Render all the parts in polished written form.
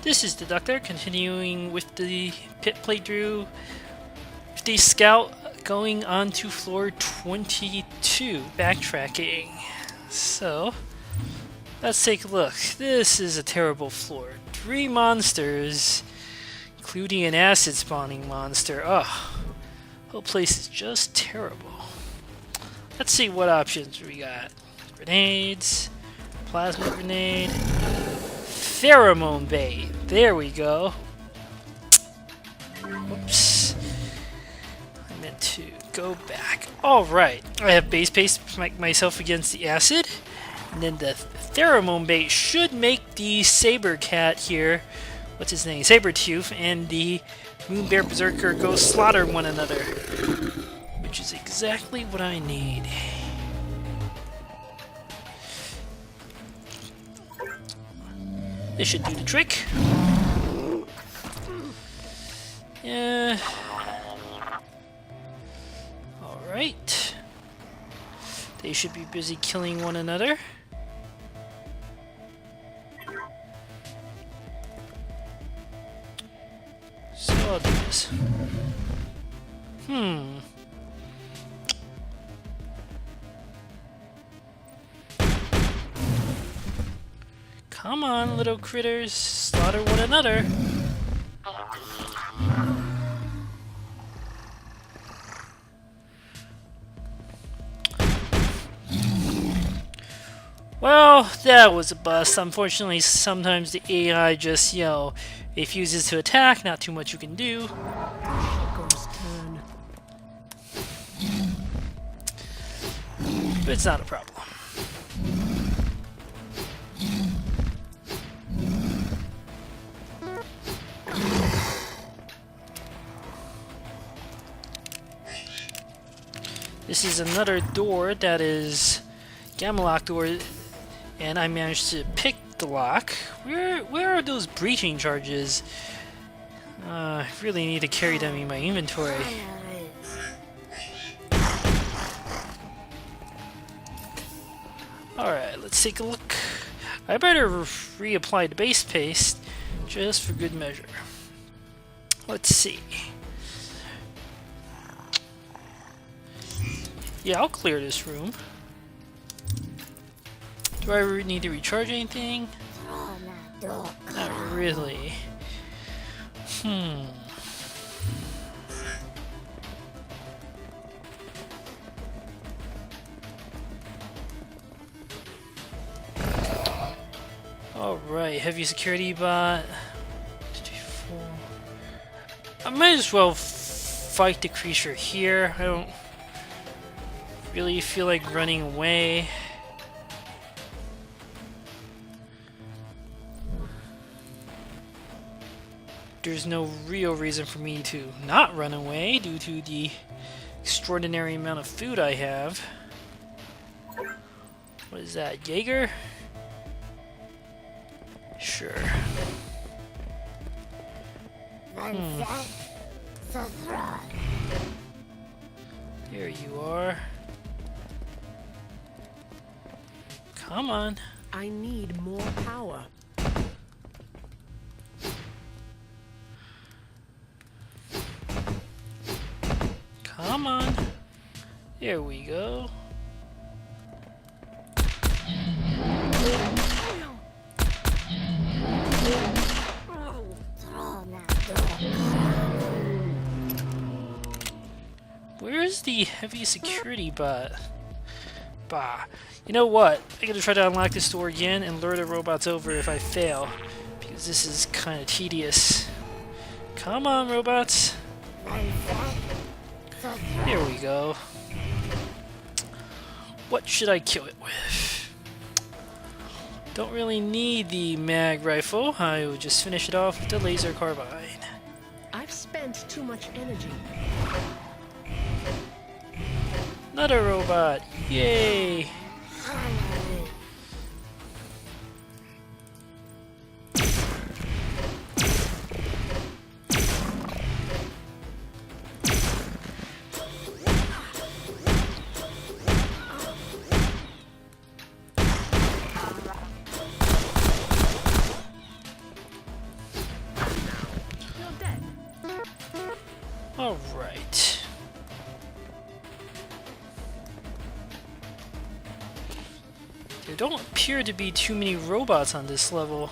This is Deducter, continuing with the pit playthrough. The scout going on to floor 22, backtracking. So, let's take a look. This is a terrible floor. 3 monsters, including an acid spawning monster. Ugh, the whole place is just terrible. Let's see what options we got. Grenades, plasma grenade, pheromone bait. There we go. Whoops. I meant to go back. Alright. I have base paste myself against the acid. And then the pheromone bait should make the saber cat here, what's his name? Sabertooth, and the Moon Bear Berserker go slaughter one another. Which is exactly what I need. This should do the trick. Yeah. Alright. They should be busy killing one another. So I'll do this. Come on, little critters, slaughter one another. Well, that was a bust. Unfortunately, sometimes the AI just, refuses to attack. Not too much you can do. But it's not a problem. This is another door that is gamma lock door, and I managed to pick the lock. Where are those breaching charges? I really need to carry them in my inventory. Alright, let's take a look. I better reapply the base paste just for good measure. Let's see. Yeah, I'll clear this room. Do I need to recharge anything? Not really. Alright, heavy security bot. 54. I might as well fight the creature here. I don't really feel like running away. There's no real reason for me to not run away due to the extraordinary amount of food I have. What is that, Jaeger? Sure. There you are. Come on. I need more power. Come on. There we go. Where's the heavy security bot? Bah. You know what? I'm gonna try to unlock this door again and lure the robots over if I fail. Because this is kind of tedious. Come on, robots. There we go. What should I kill it with? Don't really need the mag rifle. I will just finish it off with the laser carbine. I've spent too much energy. Another robot. Yay! Alright. There don't appear to be too many robots on this level,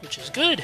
which is good.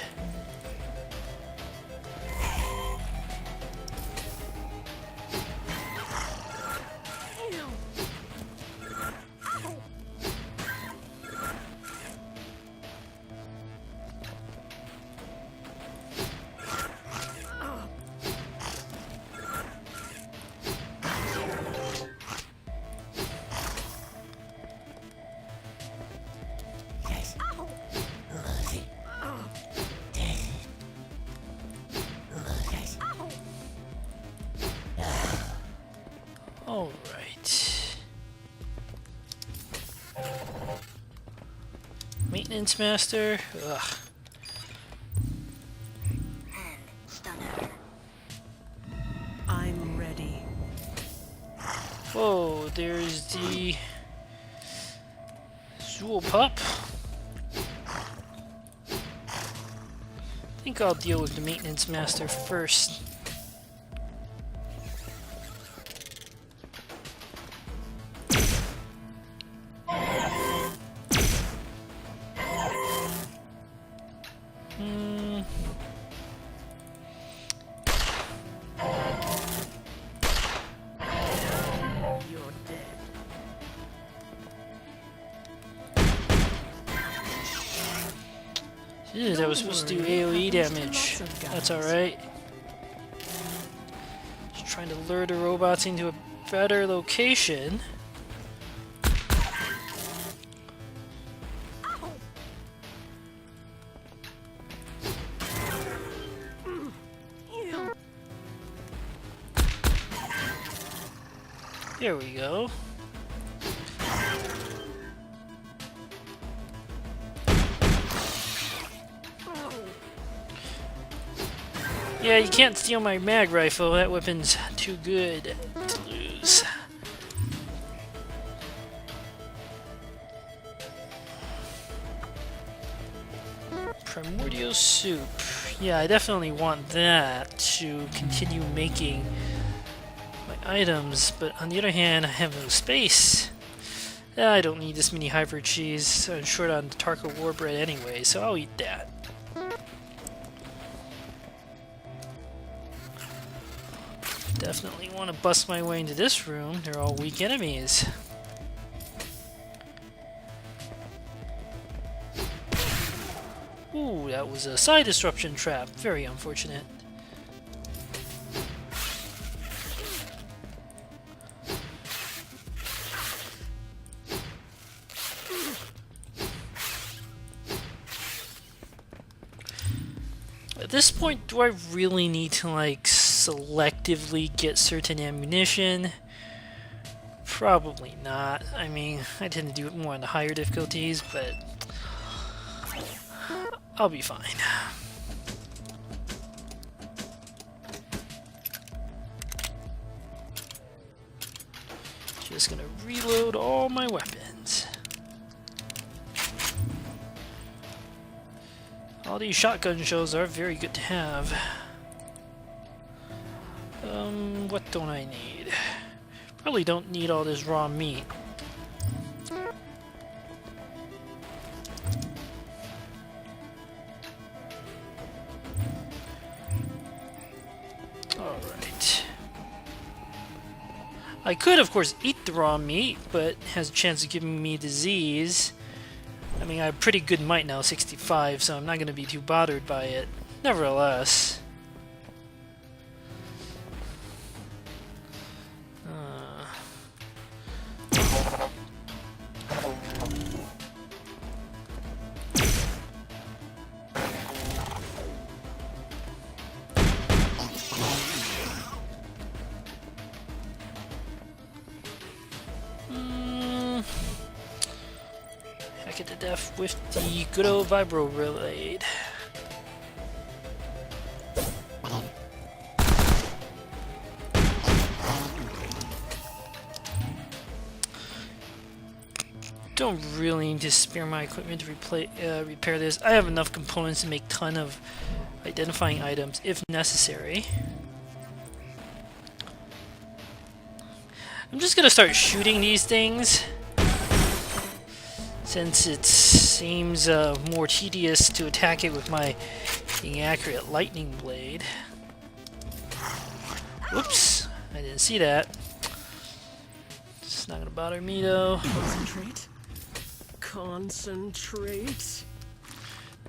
Alright. Maintenance master. Ugh. I'm ready. Whoa, there's the Zool pup. I think I'll deal with the maintenance master first. You're dead. Ew, that was supposed to do AoE damage. That's alright. Just trying to lure the robots into a better location. There we go. Yeah, you can't steal my mag rifle. That weapon's too good to lose. Primordial soup. Yeah, I definitely want that to continue making my items, but on the other hand, I have no space. I don't need this many hybrid cheese. I'm short on Tarka war bread anyway, so I'll eat that. Definitely want to bust my way into this room. They're all weak enemies. Ooh, that was a side disruption trap. Very unfortunate. At this point, do I really need to, like, selectively get certain ammunition? Probably not. I mean, I tend to do it more on the higher difficulties, but I'll be fine. Just gonna reload all my weapons. All these shotgun shells are very good to have. What don't I need? Probably don't need all this raw meat. Alright. I could, of course, eat the raw meat, but it has a chance of giving me disease. I mean, I have pretty good might now, 65, so I'm not going to be too bothered by it. Nevertheless. Hack it to death with the good old vibro blade. Don't really need to spare my equipment to repair this. I have enough components to make a ton of identifying items if necessary. I'm just gonna start shooting these things, since it seems more tedious to attack it with my inaccurate lightning blade. Whoops, I didn't see that. It's not gonna bother me though. Concentrate. Concentrate.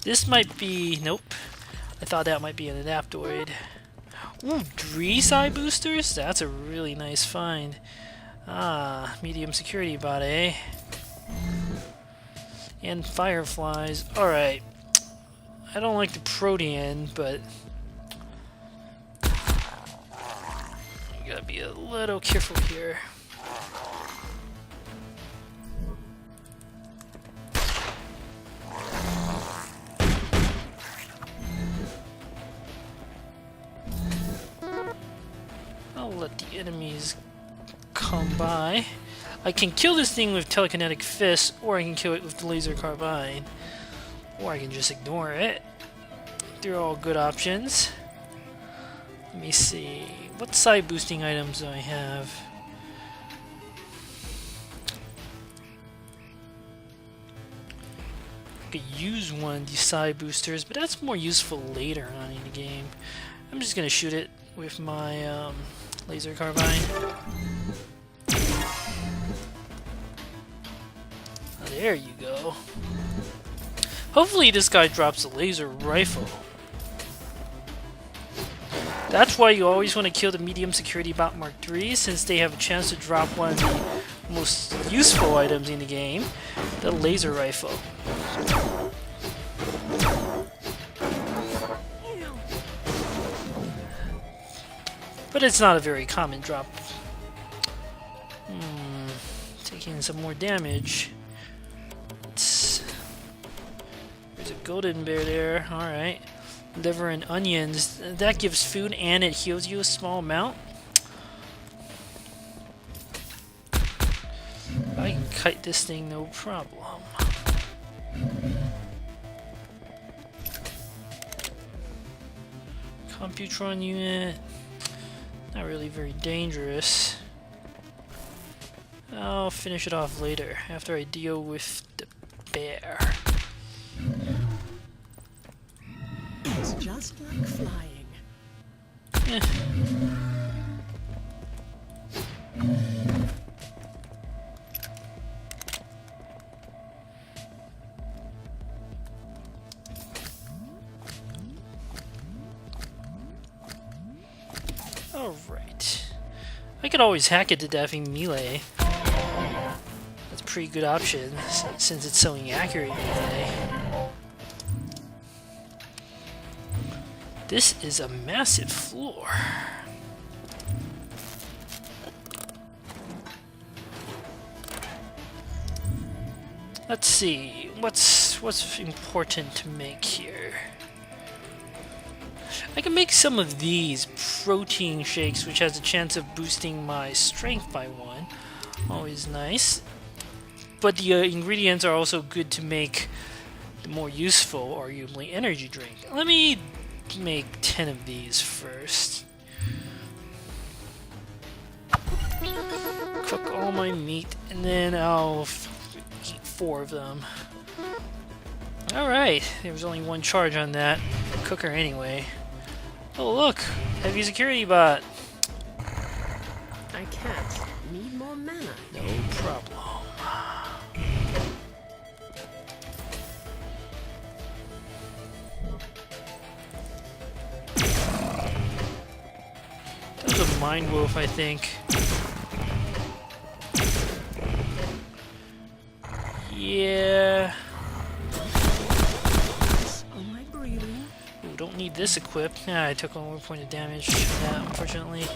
This might be... nope. I thought that might be an adaptoid. Ooh, 3 psi boosters? That's a really nice find. Ah, medium security bot, eh? And fireflies. Alright. I don't like the protean, but... you gotta be a little careful here. I'll let the enemies come by. I can kill this thing with telekinetic fists, or I can kill it with the laser carbine, or I can just ignore it. They're all good options. Let me see. What side boosting items do I have? I could use one of these side boosters, but that's more useful later on in the game. I'm just gonna shoot it with my laser carbine. Oh, there you go. Hopefully this guy drops a laser rifle. That's why you always want to kill the medium security bot Mark III, since they have a chance to drop one of the most useful items in the game, the laser rifle. But it's not a very common drop. Taking some more damage. There's a golden bear there. Alright. Liver and onions. That gives food and it heals you a small amount. I can kite this thing no problem. Computron unit. Not really very dangerous. I'll finish it off later, after I deal with the bear. It's just like flying. Eh. Alright. I could always hack it to death in melee. That's a pretty good option, since it's so inaccurate in melee. This is a massive floor. Let's see, what's important to make here? I can make some of these protein shakes, which has a chance of boosting my strength by 1. Always nice. But the ingredients are also good to make the more useful, arguably, energy drink. Let me make 10 of these first. Cook all my meat, and then I'll eat 4 of them. Alright, there was only 1 charge on that cooker anyway. Oh look, heavy security bot. I can't. Need more mana. No problem. That was a Mind Wolf, I think. Yeah. Am I breathing? Ooh, don't need this equipped. Yeah, I took 1 point of damage from that, unfortunately.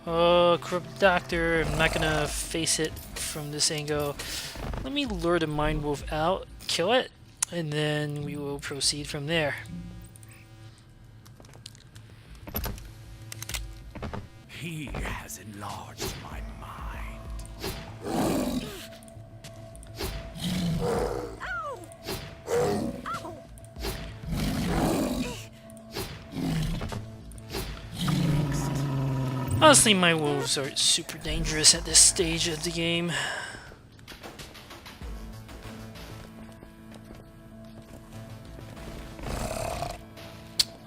Oh, corrupt doctor. I'm not gonna face it from this angle. Let me lure the Mind Wolf out, kill it, and then we will proceed from there. He has enlarged my mind. Honestly, my wolves are super dangerous at this stage of the game.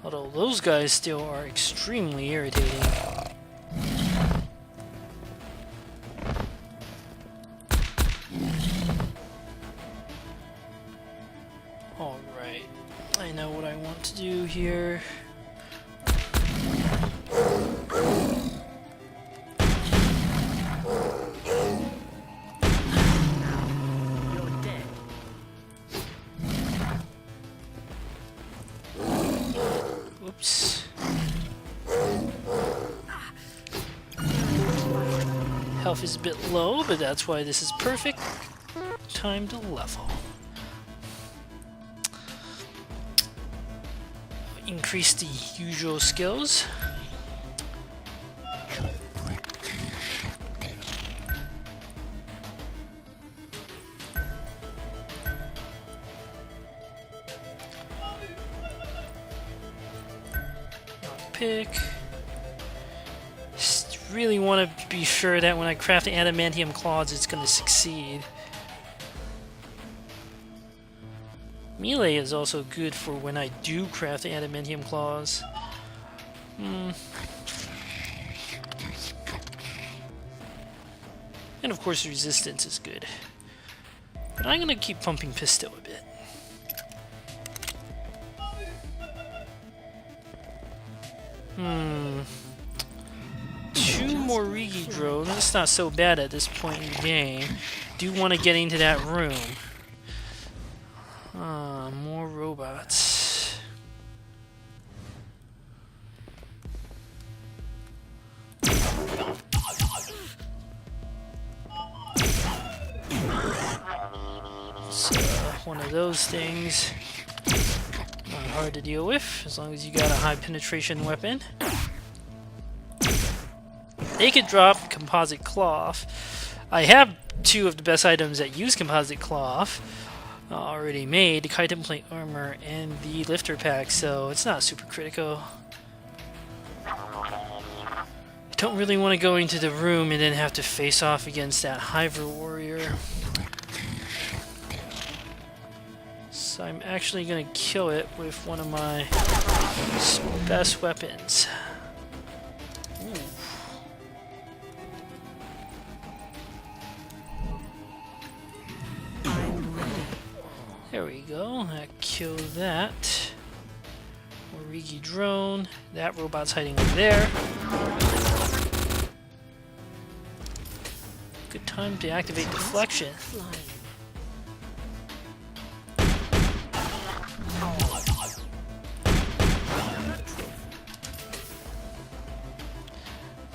Although those guys still are extremely irritating. Alright, I know what I want to do here. You're dead. Oops. Health is a bit low, but that's why this is perfect. Time to level. Increase the usual skills. Pick. Just really want to be sure that when I craft the adamantium claws, it's going to succeed. Melee is also good for when I do craft the adamantium claws. And of course resistance is good. But I'm going to keep pumping pistol a bit. Two more Rigi drones. That's not so bad at this point in the game. Do want to get into that room. More robots. It's one of those things. Not hard to deal with, as long as you got a high penetration weapon. They could drop composite cloth. I have two of the best items that use composite cloth already made, the chitin plate armor and the lifter pack, so it's not super critical. I don't really want to go into the room and then have to face off against that Hiver warrior. So I'm actually going to kill it with one of my best weapons. Ooh. There we go. That killed that. Rigi drone. That robot's hiding over there. Good time to activate deflection.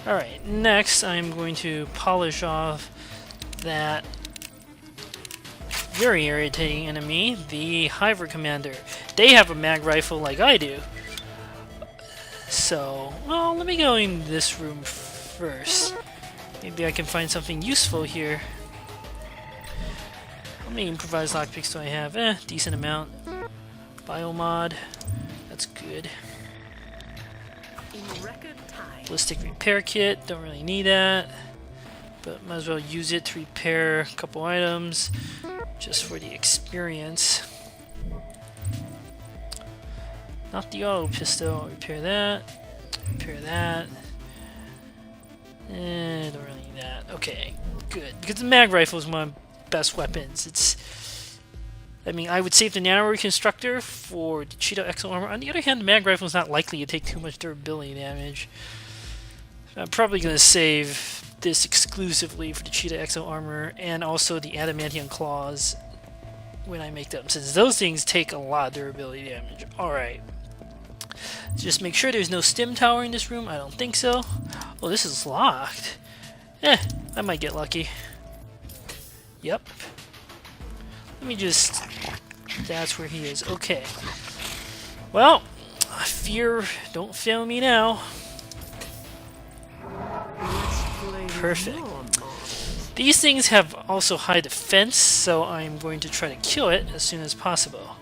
Alright, next I'm going to polish off that very irritating enemy, the Hiver Commander. They have a mag rifle like I do. So, well, let me go in this room first. Maybe I can find something useful here. How many improvised lockpicks do I have? Decent amount. Biomod. That's good. In record time. Ballistic repair kit. Don't really need that. But might as well use it to repair a couple items. Just for the experience. Not the auto pistol. I'll repair that. Repair that. Don't really need that. Okay, good. Because the mag rifle is one of my best weapons. It's, I mean, I would save the nano reconstructor for the Cheetah Exo armor. On the other hand, the mag rifle is not likely to take too much durability damage. I'm probably going to save this exclusively for the Cheetah Exo armor and also the adamantium claws when I make them, since those things take a lot of durability damage. Alright. Just make sure there's no stim tower in this room. I don't think so. Oh, this is locked. I might get lucky. Yep. Let me just... That's where he is. Okay. Well, fear, don't fail me now. Perfect. These things have also high defense, so I'm going to try to kill it as soon as possible.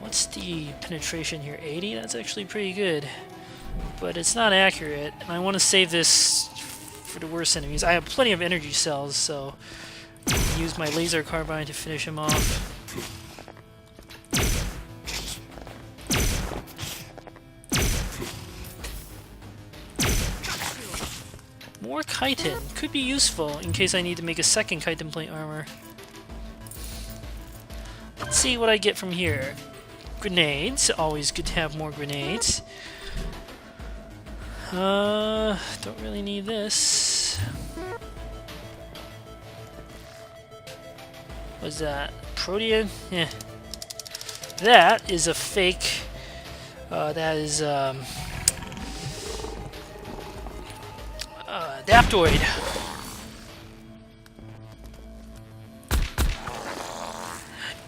What's the penetration here? 80? That's actually pretty good. But it's not accurate, and I want to save this for the worst enemies. I have plenty of energy cells, so I'll use my laser carbine to finish him off. More chitin could be useful in case I need to make a second chitin plate armor. Let's see what I get from here. Grenades, always good to have more grenades. Don't really need this. What's that? Protean? Yeah. That is a fake. That is Adaptoid.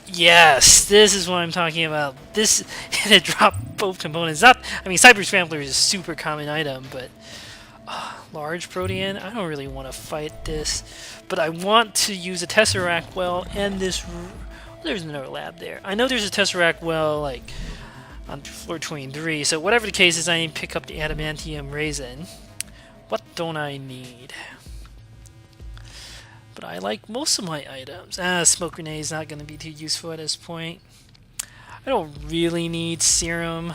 Yes, this is what I'm talking about. This and it dropped both components. Not, I mean, Cyber Scrambler is a super common item, but large Protean. I don't really want to fight this, but I want to use a Tesseract well and this. There's another lab there. I know there's a Tesseract well like on floor 23. So whatever the case is, I need to pick up the adamantium raisin. What don't I need? But I like most of my items. Smoke grenade is not going to be too useful at this point. I don't really need serum.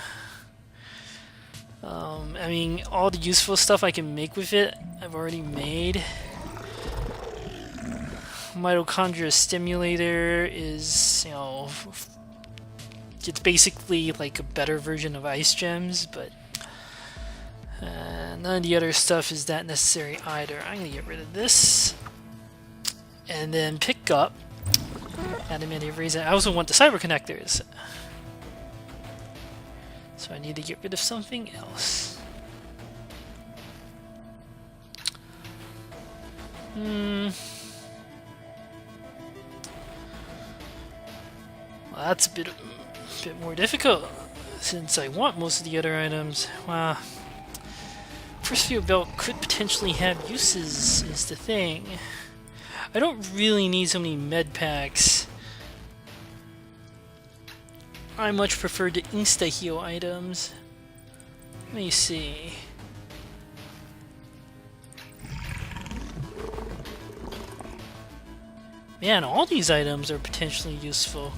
I mean, all the useful stuff I can make with it, I've already made. Mitochondria stimulator is, you know, it's basically like a better version of ice gems, but none of the other stuff is that necessary either. I'm going to get rid of this. And then pick up adamantium raisin. I also want the cyber connectors. So I need to get rid of something else. Well, that's a bit more difficult since I want most of the other items. Wow. First field belt could potentially have uses, is the thing. I don't really need so many med packs. I much prefer the insta-heal items. Let me see. Man, all these items are potentially useful.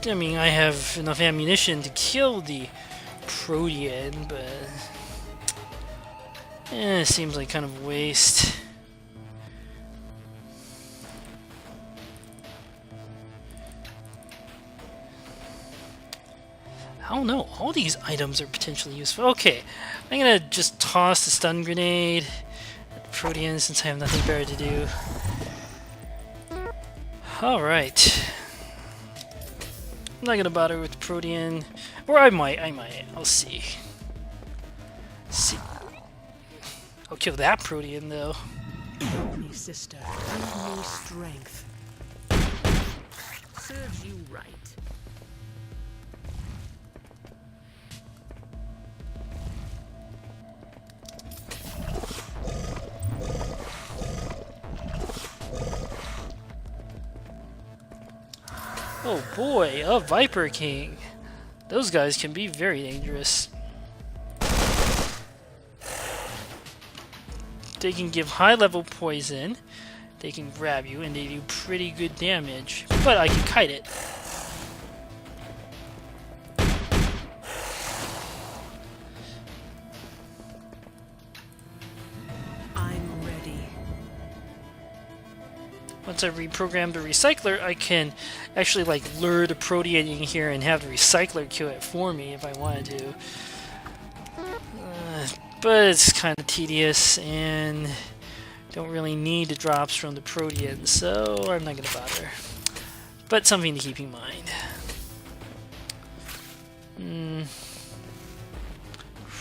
I mean, I have enough ammunition to kill the Protean, but it seems like kind of a waste. I don't know, all these items are potentially useful. Okay, I'm gonna just toss the stun grenade at the Protean since I have nothing better to do. Alright. I'm not gonna bother with Protean, or I might. I'll see. I'll kill that Protean though. Help me, sister. Give me strength. Serves you right. Oh boy, a Viper King. Those guys can be very dangerous. They can give high level poison, they can grab you, and they do pretty good damage. But I can kite it. I'm ready. Once I reprogram the recycler, I can actually like lure the Protean in here and have the recycler kill it for me if I wanted to. But it's kind of tedious and don't really need the drops from the Protean, so I'm not going to bother. But something to keep in mind.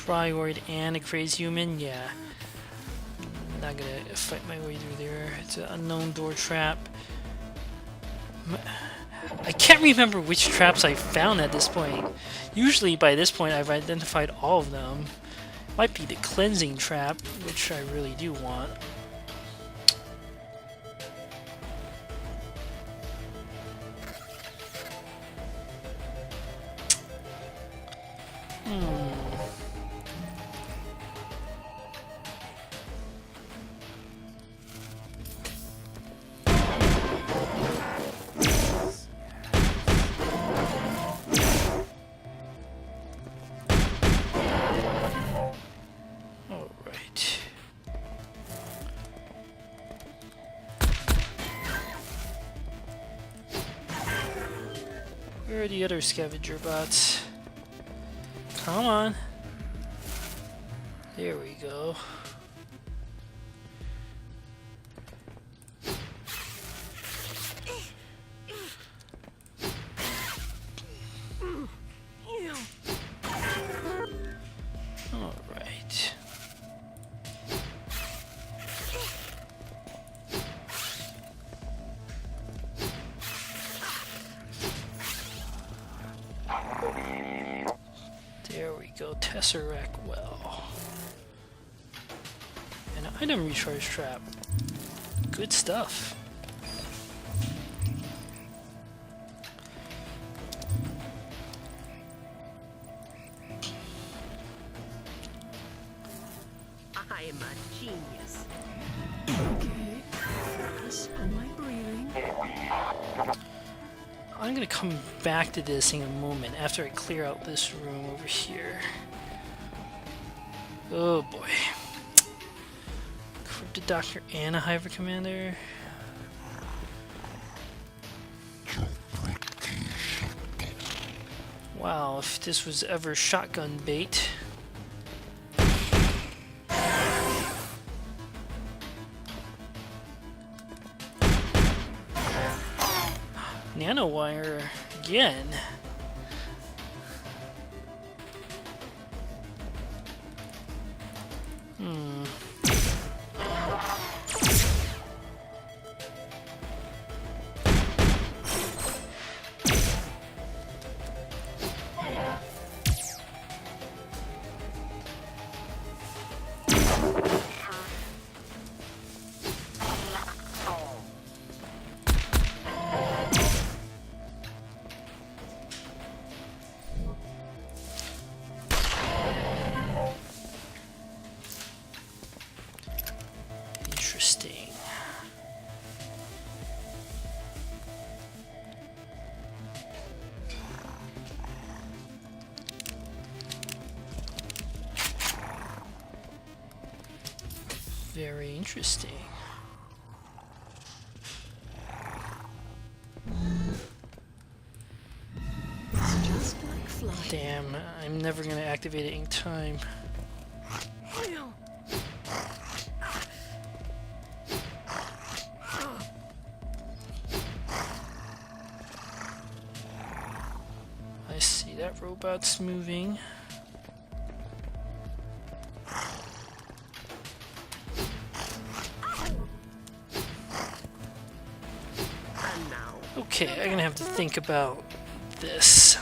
Fryoid and a crazed human? Yeah. Not gonna fight my way through there. It's an unknown door trap. I can't remember which traps I found at this point. Usually by this point I've identified all of them. Might be the cleansing trap, which I really do want. Alright. Where are the other scavenger bots? Come on. There we go. Alright. There we go, Tesseract well. An item recharge trap. Good stuff. I am a genius. Okay. Focus on my breathing. I'm gonna come back to this in a moment after I clear out this room over here. Oh boy. Deductor and a Hyper Commander. Wow, if this was ever shotgun bait. Nanowire again. Interesting. Very interesting. It's just like flying. Damn, I'm never gonna activate it in time. I see that robot's moving. And now. Okay, I'm gonna have to think about this.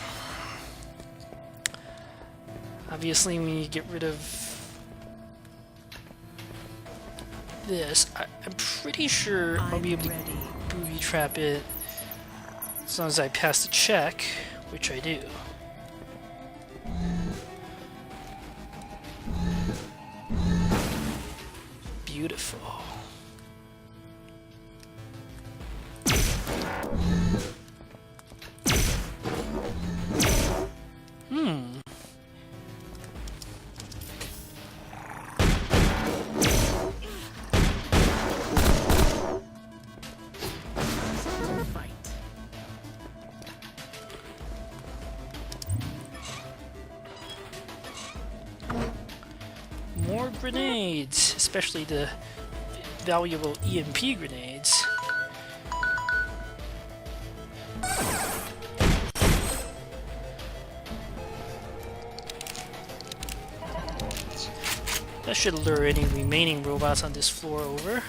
Obviously, we need to get rid of this. I'm pretty sure I'll be able to booby trap it as long as I pass the check, which I do. Beautiful. Fight. More grenades, especially the valuable EMP grenades. That should lure any remaining robots on this floor over.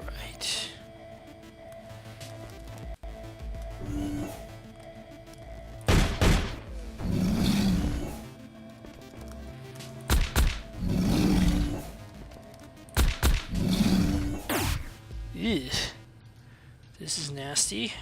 Right. Ew. This is nasty.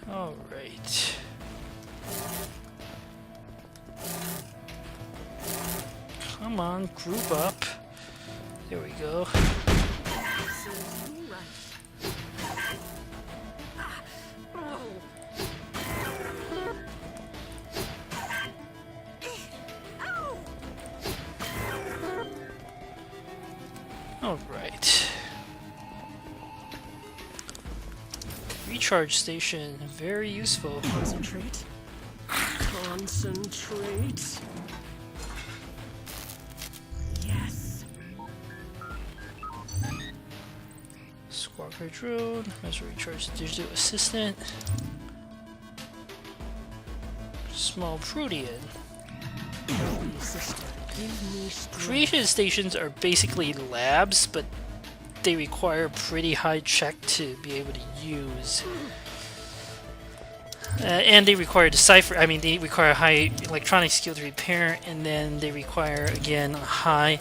Alright. Come on, group up. There we go. Serves me right. Oh. Ow. Alright. Recharge station, very useful. Concentrate. Concentrate. Yes. Squawker drone, let's recharge digital assistant. Small protean. Please, sister, give me strength. Creation stations are basically labs, but they require pretty high check to be able to use. And they require decipher. I mean, they require high electronic skill to repair, and then they require again a high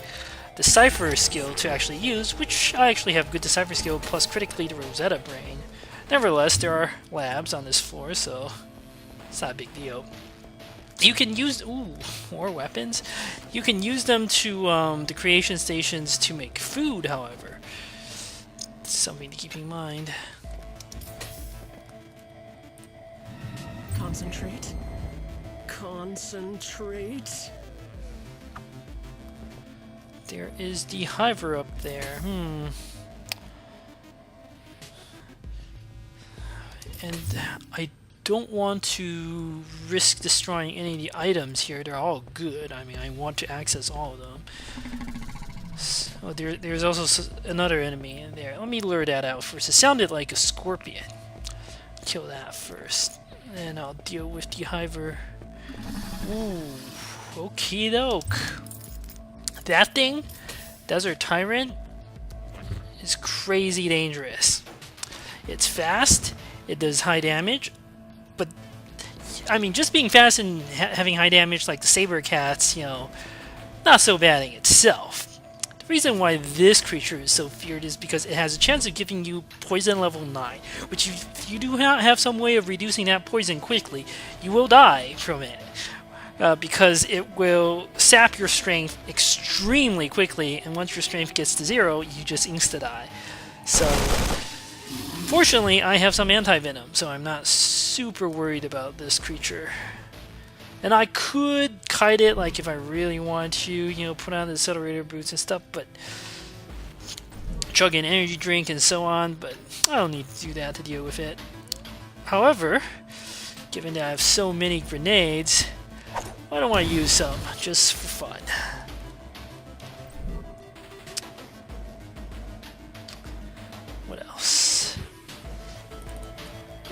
decipher skill to actually use, which I actually have good decipher skill plus critically the Rosetta brain. Nevertheless, there are labs on this floor, so it's not a big deal. You can use more weapons. You can use them to the creation stations to make food, however. Something to keep in mind. Concentrate. Concentrate. There is the Hiver up there. And I don't want to risk destroying any of the items here. They're all good. I mean, I want to access all of them. So there's also another enemy in there. Let me lure that out first. It sounded like a scorpion. Kill that first. And I'll deal with the Hiver. Ooh, okie doke. That thing, Desert Tyrant, is crazy dangerous. It's fast, it does high damage, but I mean, just being fast and having high damage like the Saber Cats, you know, not so bad in itself. The reason why this creature is so feared is because it has a chance of giving you poison level 9, which if you do not have some way of reducing that poison quickly, you will die from it. Because it will sap your strength extremely quickly, and once your strength gets to 0, you just insta-die. So, fortunately, I have some anti-venom, so I'm not super worried about this creature. And I could kite it, like if I really want to, you know, put on the accelerator boots and stuff, but chug an energy drink and so on, but I don't need to do that to deal with it. However, given that I have so many grenades, I don't want to use some, just for fun. What else?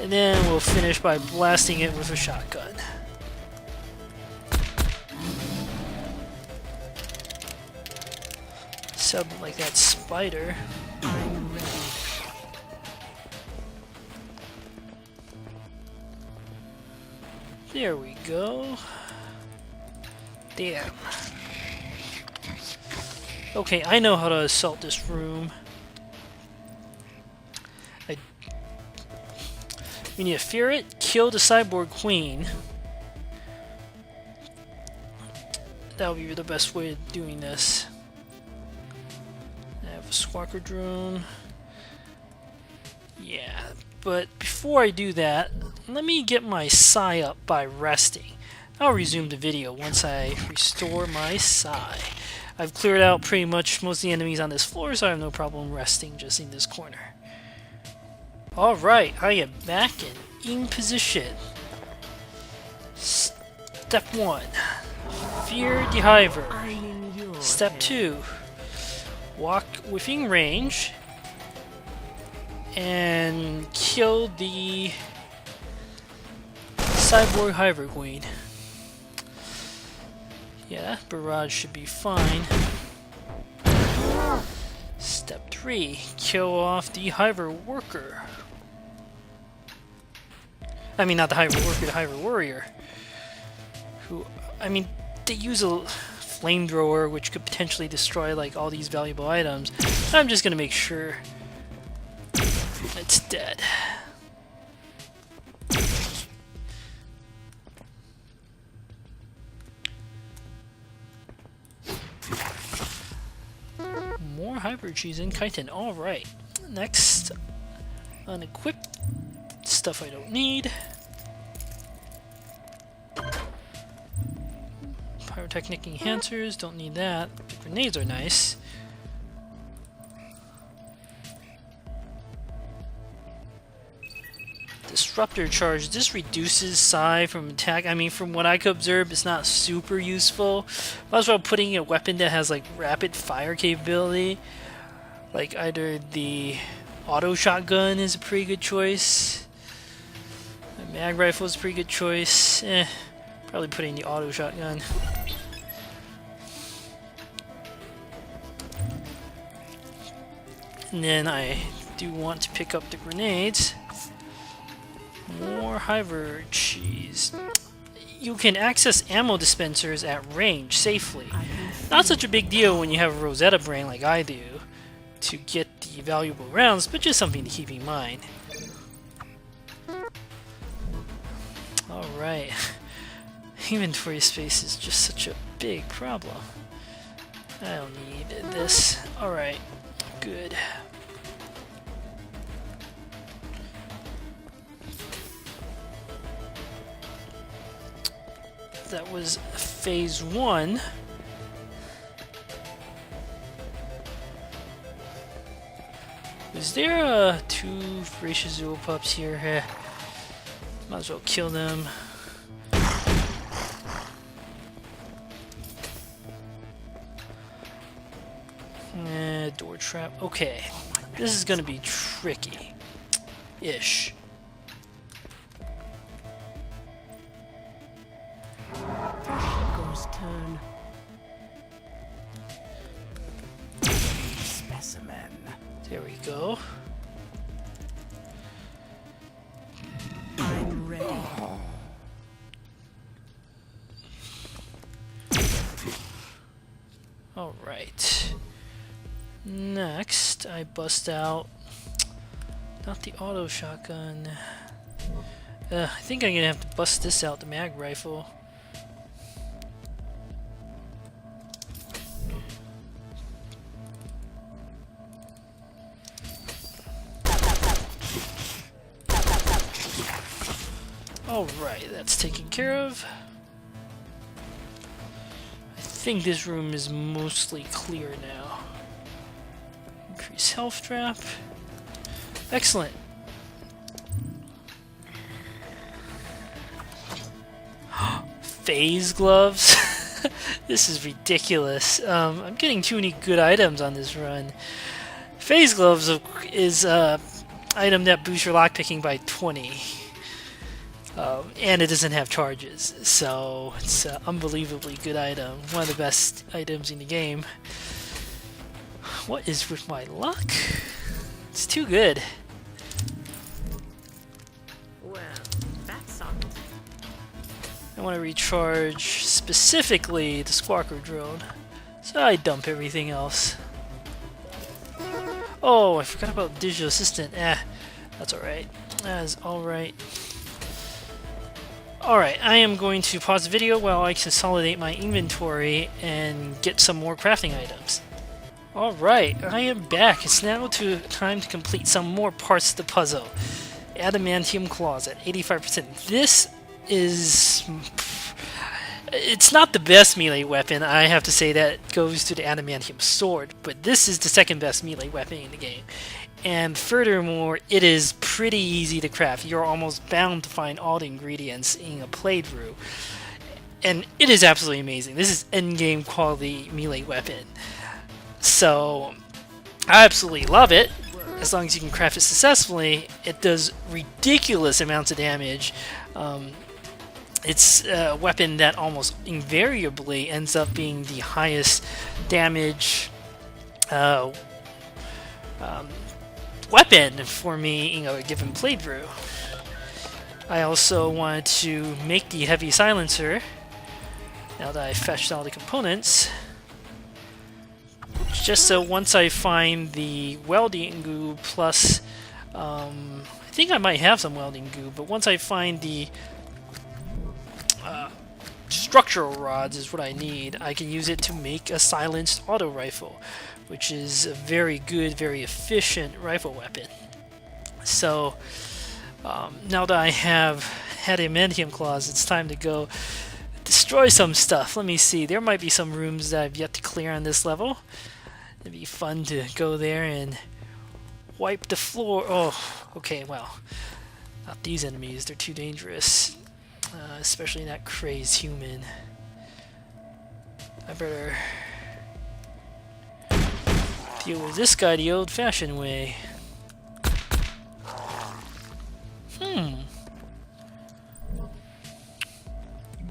And then we'll finish by blasting it with a shotgun. Something like that spider. I'm ready. There we go. Damn. Okay, I know how to assault this room. We need to fear it, kill the cyborg queen. That would be the best way of doing this. I have a squawker drone. Yeah, but before I do that, let me get my psi up by resting. I'll resume the video once I restore my psi. I've cleared out pretty much most of the enemies on this floor, so I have no problem resting just in this corner. Alright, I am back and in position. Step 1. Fear the Hiver. Step 2. Walk within range and kill the Cyborg Hiver Queen. Yeah, that barrage should be fine. Step 3. Kill off the Hiver Worker. I mean, not the Hiver Worker, the Hiver Warrior. Who, I mean, they use a flamethrower which could potentially destroy like all these valuable items. I'm just gonna make sure it's dead. More Hyper Cheese and Chitin. Alright. Next, unequip stuff I don't need. Pyrotechnic enhancers, don't need that. The grenades are nice. Disruptor charge. This reduces psi from attack. I mean, from what I could observe, it's not super useful. But as well, putting a weapon that has like rapid fire capability, like either the auto shotgun is a pretty good choice. The mag rifle is a pretty good choice. Probably putting the auto shotgun. And then I do want to pick up the grenades. More Hiver Cheese. You can access ammo dispensers at range safely. Not such a big deal when you have a Rosetta brain like I do to get the valuable rounds, but just something to keep in mind. Alright. Inventory space is just such a big problem. I don't need this. Alright. Good. That was phase 1. Is there 2 voracious Zool pups here? Might as well kill them. Door trap. Okay. This is gonna be tricky. Ish. Turn. Specimen. There we go. I'm ready. Alright. Next, I bust out not the auto shotgun. I think I'm gonna have to bust this out, the mag rifle. Alright, that's taken care of. I think this room is mostly clear now. Increase health trap. Excellent. Phase gloves? This is ridiculous. I'm getting too many good items on this run. Phase gloves is an item that boosts your lockpicking by 20. And it doesn't have charges, so it's an unbelievably good item. One of the best items in the game. What is with my luck? It's too good. Well, that's something. I want to recharge specifically the Squawker drone, so I dump everything else. Oh, I forgot about Digital Assistant. That's alright. That's alright. Alright, I am going to pause the video while I consolidate my inventory and get some more crafting items. Alright, I am back. It's now time to complete some more parts of the puzzle. Adamantium claws at 85%. This is... It's not the best melee weapon. I have to say that goes to the adamantium sword, but this is the second best melee weapon in the game. And furthermore, it is pretty easy to craft. You're almost bound to find all the ingredients in a playthrough. And it is absolutely amazing. This is endgame quality melee weapon. So, I absolutely love it. As long as you can craft it successfully, it does ridiculous amounts of damage. It's a weapon that almost invariably ends up being the highest damage weapon for me in a given playthrough. I also wanted to make the heavy silencer, now that I fetched all the components, just so once I find the welding goo plus, I think I might have some welding goo, but once I find the structural rods is what I need, I can use it to make a silenced auto rifle, which is a very good, very efficient rifle weapon. So now that I have adamantium claws, it's time to go destroy some stuff. Let me see, there might be some rooms that I've yet to clear on this level. It'd be fun to go there and wipe the floor. Oh, okay, well, not these enemies, they're too dangerous. Especially that crazed human. I better deal with this guy the old-fashioned way.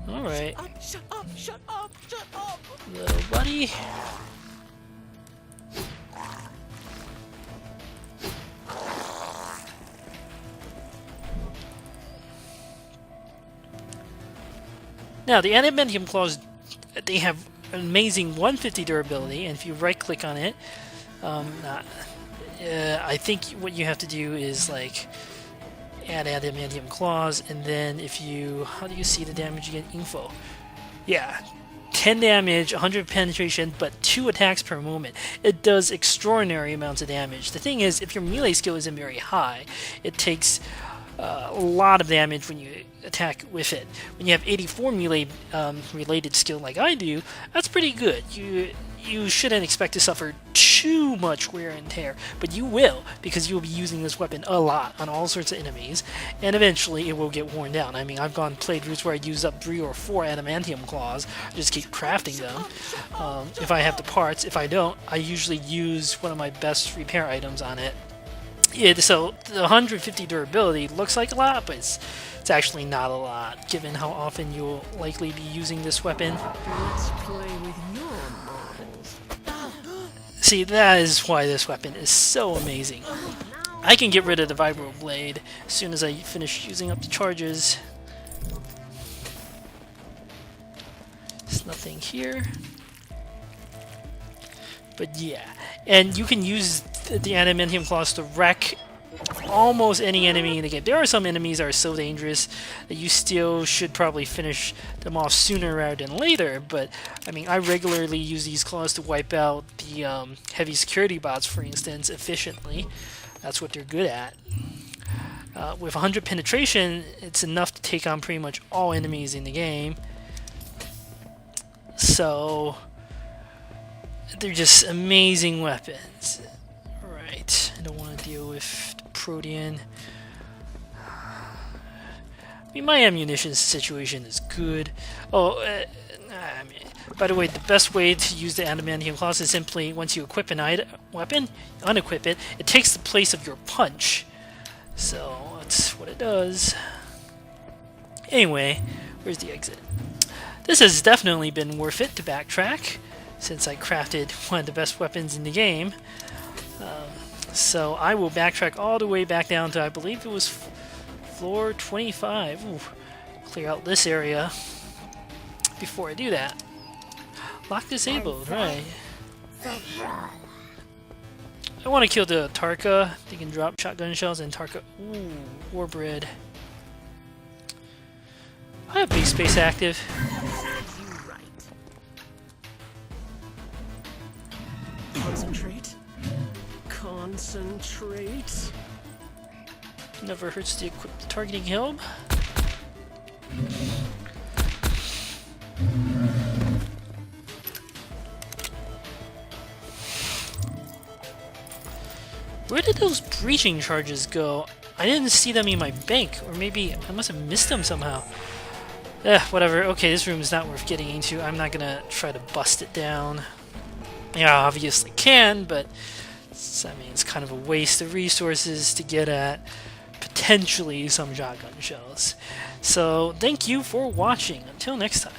Alright. Shut up! Shut up! Shut up! Little buddy. Now, the adamantium claws, they have amazing 150 durability, and if you right-click on it, I think what you have to do is, like, add adamantium claws, and then if you... How do you see the damage again? Info. Yeah. 10 damage, 100 penetration, but 2 attacks per moment. It does extraordinary amounts of damage. The thing is, if your melee skill isn't very high, it takes a lot of damage when you attack with it. When you have 84 melee related skill like I do, that's pretty good. You shouldn't expect to suffer too much wear and tear, but you will, because you will be using this weapon a lot on all sorts of enemies, and eventually it will get worn down. I mean, I've gone playthroughs where I use up 3 or 4 adamantium claws, I just keep crafting them. If I have the parts. If I don't, I usually use one of my best repair items on it. Yeah, so the 150 durability looks like a lot, but it's actually not a lot, given how often you'll likely be using this weapon. Let's play with your marbles. See, that is why this weapon is so amazing. I can get rid of the vibro blade as soon as I finish using up the charges. There's nothing here. But yeah, and you can use the adamantium claws to wreck almost any enemy in the game. There are some enemies that are so dangerous that you still should probably finish them off sooner rather than later, but I mean, I regularly use these claws to wipe out the heavy security bots, for instance, efficiently. That's what they're good at. With 100 penetration, it's enough to take on pretty much all enemies in the game. So they're just amazing weapons. Right, I don't want to deal with the Protean. I mean, my ammunition situation is good. Oh, I mean, by the way, the best way to use the adamantium claws is simply, once you equip an weapon, unequip it, it takes the place of your punch. So, that's what it does. Anyway, where's the exit? This has definitely been worth it to backtrack, since I crafted one of the best weapons in the game. So I will backtrack all the way back down to, I believe it was floor 25. Ooh, clear out this area before I do that. Lock disabled, right. I want to kill the Tarka. They can drop shotgun shells and Tarka. Ooh, war bread. I have base space active. Concentrate. Concentrate. Never hurts to equip the targeting helm. Where did those breaching charges go? I didn't see them in my bank, or maybe I must have missed them somehow. Whatever. Okay, this room is not worth getting into. I'm not gonna try to bust it down. Yeah, I obviously can, but I mean, it's kind of a waste of resources to get at potentially some shotgun shells. So, thank you for watching. Until next time.